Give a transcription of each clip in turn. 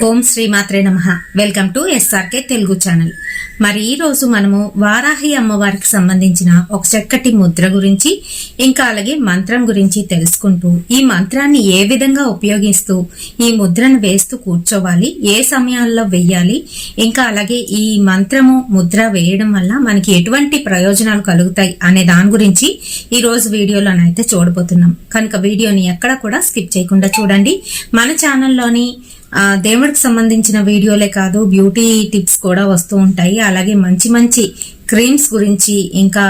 ఓం శ్రీమాత్రే నమః. Welcome to SRK Telugu channel. మరి ఈ రోజు మనము వారాహి అమ్మవారికి సంబంధించిన ఒక చక్కటి ముద్ర గురించి ఇంకా అలాగే మంత్రం గురించి తెలుసుకుంటూ ఈ మంత్రాన్ని ఏ విధంగా ఉపయోగిస్తూ ఈ ముద్రను వేస్తూ కూర్చోవాలి, ఏ సమయాల్లో వెయ్యాలి, ఇంకా అలాగే ఈ మంత్రము ముద్ర వేయడం వల్ల మనకి ఎటువంటి ప్రయోజనాలు కలుగుతాయి అనే దాని గురించి ఈ రోజు వీడియోలోనైతే చూడబోతున్నాం. కనుక వీడియోని ఎక్కడ కూడా స్కిప్ చేయకుండా చూడండి. మన ఛానల్లోని దేవుడికి సంబంధించిన వీడియోలే కాదు, బ్యూటీ టిప్స్ కూడా వస్తూ ఉంటాయి. అలాగే మంచి మంచి క్రీమ్స్ గురించి ఇంకా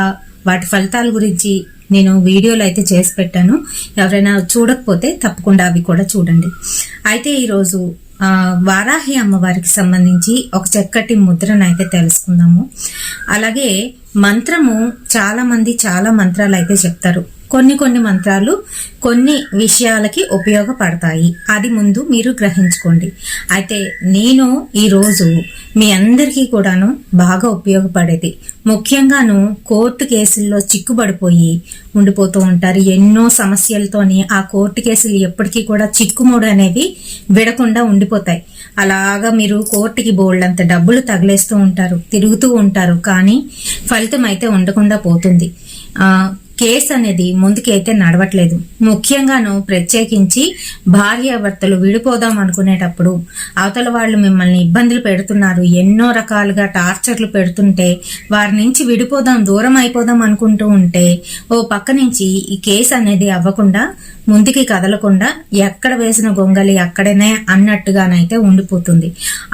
వాటి ఫలితాల గురించి నేను వీడియోలు అయితే చేసి పెట్టాను. ఎవరైనా చూడకపోతే తప్పకుండా అవి కూడా చూడండి. అయితే ఈరోజు వారాహి అమ్మవారికి సంబంధించి ఒక చక్కటి ముద్రను అయితే తెలుసుకుందాము. అలాగే మంత్రము చాలా మంది చాలా మంత్రాలు అయితే చెప్తారు. కొన్ని మంత్రాలు కొన్ని విషయాలకి ఉపయోగపడతాయి. అది ముందు మీరు గ్రహించుకోండి. అయితే నేను ఈరోజు మీ అందరికీ కూడాను బాగా ఉపయోగపడేది, ముఖ్యంగాను కోర్టు కేసుల్లో చిక్కుబడిపోయి ఉండిపోతూ ఉంటారు. ఎన్నో సమస్యలతోని ఆ కోర్టు కేసులు ఎప్పటికీ కూడా చిక్కుముడు అనేవి విడకుండా ఉండిపోతాయి. అలాగా మీరు కోర్టుకి బోల్డంత డబ్బులు తగిలేస్తూ ఉంటారు, తిరుగుతూ ఉంటారు, కానీ ఫలితం అయితే ఉండకుండా పోతుంది. కేసు అనేది ముందుకైతే నడవట్లేదు. ముఖ్యంగాను ప్రత్యేకించి భార్యాభర్తలు విడిపోదాం అనుకునేటప్పుడు అవతల వాళ్ళు మిమ్మల్ని ఇబ్బందులు పెడుతున్నారు, ఎన్నో రకాలుగా టార్చర్లు పెడుతుంటే వారి నుంచి విడిపోదాం, దూరం అయిపోదాం అనుకుంటూ ఉంటే ఓ పక్క నుంచి ఈ కేసు అనేది అవ్వకుండా ముందుకి కదలకుండా ఎక్కడ వేసిన గొంగలి అక్కడనే అన్నట్టుగానైతే ఉండిపోతుంది.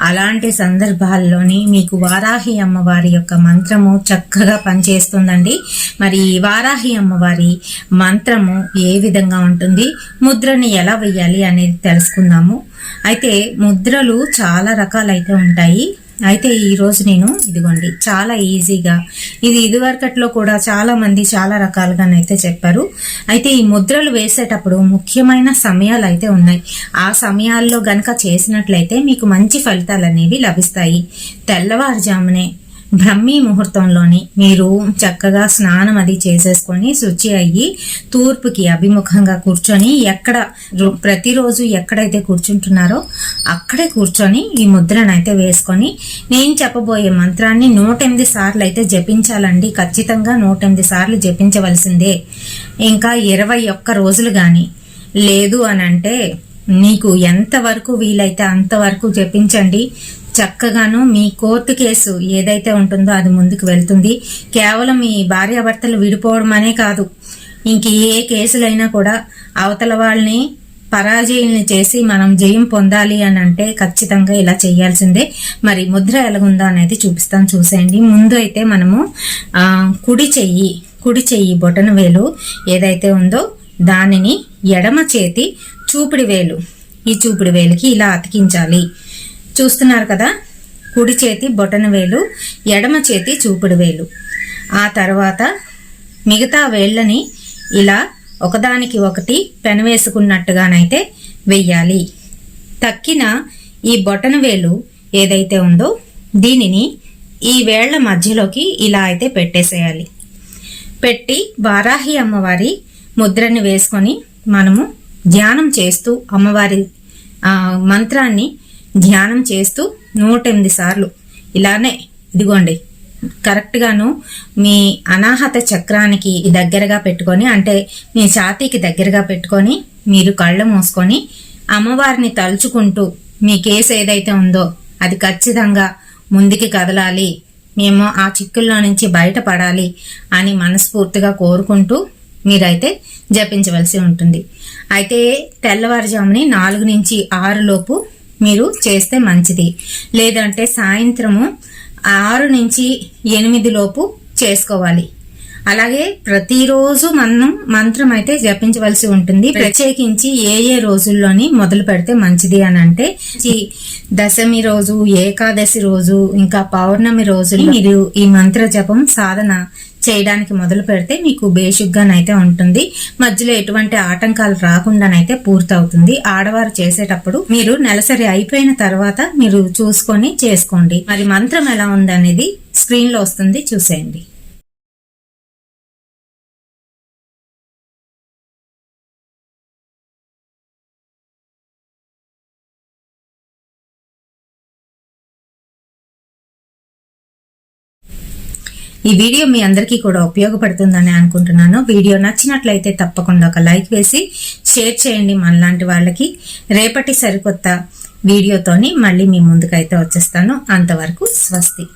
అలాంటి సందర్భాల్లోని మీకు వారాహి అమ్మవారి యొక్క మంత్రము చక్కగా పనిచేస్తుందండి. మరి ఈ వారాహి అమ్మవారి మంత్రము ఏ విధంగా ఉంటుంది, ముద్రని ఎలా వెయ్యాలి అనేది తెలుసుకుందాము. అయితే ముద్రలు చాలా రకాలైతే ఉంటాయి. అయితే ఈ రోజు నేను ఇదిగోండి చాలా ఈజీగా, ఇది ఇదివరకట్లో కూడా చాలా మంది చాలా రకాలుగానైతే చెప్పారు. అయితే ఈ ముద్రలు వేసేటప్పుడు ముఖ్యమైన సమయాలు అయితే ఉన్నాయి. ఆ సమయాల్లో గనక చేసినట్లయితే మీకు మంచి ఫలితాలు అనేవి లభిస్తాయి. తెల్లవారుజామునే బ్రహ్మీ ముహూర్తంలోని మీరు చక్కగా స్నానం అది చేసేసుకొని శుచి అయ్యి తూర్పుకి అభిముఖంగా కూర్చొని ప్రతిరోజు ఎక్కడైతే కూర్చుంటున్నారో అక్కడే కూర్చొని ఈ ముద్రనైతే వేసుకొని నేను చెప్పబోయే మంత్రాన్ని 108 సార్లు అయితే జపించాలండి. ఖచ్చితంగా 108 సార్లు జపించవలసిందే. ఇంకా 21 రోజులు గాని లేదు అని అంటే మీకు ఎంతవరకు వీలైతే అంతవరకు జపించండి. చక్కగాను మీ కోర్టు కేసు ఏదైతే ఉంటుందో అది ముందుకు వెళ్తుంది. కేవలం మీ భార్యాభర్తలు విడిపోవడం అనే కాదు, ఇంక ఏ కేసులైనా కూడా అవతల వాళ్ళని పరాజయుల్ని చేసి మనం జయం పొందాలి అని అంటే ఖచ్చితంగా ఇలా చేయాల్సిందే. మరి ముద్ర ఎలాగుందో అనేది చూపిస్తాను, చూసేయండి. ముందు అయితే మనము కుడి చెయ్యి బొటన వేలు ఏదైతే ఉందో దానిని ఎడమ చేతి చూపిడి వేలు, ఈ చూపిడి వేలుకి ఇలా అతికించాలి. చూస్తున్నారు కదా, కుడి చేతి బొటన వేలు, ఎడమ చేతి చూపుడు వేలు. ఆ తర్వాత మిగతా వేళ్ళని ఇలా ఒకదానికి ఒకటి పెనవేసుకున్నట్టుగానైతే వెయ్యాలి. తక్కిన ఈ బొటన వేలు ఏదైతే ఉందో దీనిని ఈ వేళ్ల మధ్యలోకి ఇలా అయితే పెట్టేసేయాలి. పెట్టి వారాహి అమ్మవారి ముద్రని వేసుకొని మనము ధ్యానం చేస్తూ అమ్మవారి మంత్రాన్ని ధ్యానం చేస్తూ 108 సార్లు ఇలానే ఇదిగోండి కరెక్ట్ గాను మీ అనాహత చక్రానికి దగ్గరగా పెట్టుకొని, అంటే మీ ఛాతీకి దగ్గరగా పెట్టుకొని మీరు కళ్ళు మూసుకొని అమ్మవారిని తలుచుకుంటూ మీ కేసు ఏదైతే ఉందో అది ఖచ్చితంగా ముందుకి కదలాలి, మేము ఆ చిక్కుల్లో నుంచి బయటపడాలి అని మనస్ఫూర్తిగా కోరుకుంటూ మీరైతే జపించవలసి ఉంటుంది. అయితే తెల్లవారుజాముని 4 నుంచి 6 లోపు మీరు చేస్తే మంచిది. లేదంటే సాయంత్రము 6 నుంచి 8 లోపు చేసుకోవాలి. అలాగే ప్రతిరోజు మనం మంత్రం అయితే జపించవలసి ఉంటుంది. ప్రత్యేకించి ఏ రోజుల్లోని మొదలు పెడితే మంచిది అని అంటే దశమి రోజు, ఏకాదశి రోజు, ఇంకా పౌర్ణమి రోజులు మీరు ఈ మంత్ర జపం సాధన చేయడానికి మొదలు పెడితే మీకు బేసిక్గానైతే ఉంటుంది. మధ్యలో ఎటువంటి ఆటంకాలు రాకుండానైతే పూర్తవుతుంది. ఆడవారు చేసేటప్పుడు మీరు నెలసరి అయిపోయిన తర్వాత మీరు చూసుకొని చేసుకోండి. మరి మంత్రం ఎలా ఉందనేది స్క్రీన్ లో వస్తుంది, చూసేయండి. ఈ వీడియో మీ అందరికీ కూడా ఉపయోగపడుతుందని అనుకుంటున్నాను. వీడియో నచ్చినట్లయితే తప్పకుండా ఒక లైక్ వేసి షేర్ చేయండి మనలాంటి వాళ్ళకి. రేపటి సరికొత్త వీడియోతోని మళ్ళీ మీ ముందుకైతే వచ్చేస్తాను. అంతవరకు స్వస్తి.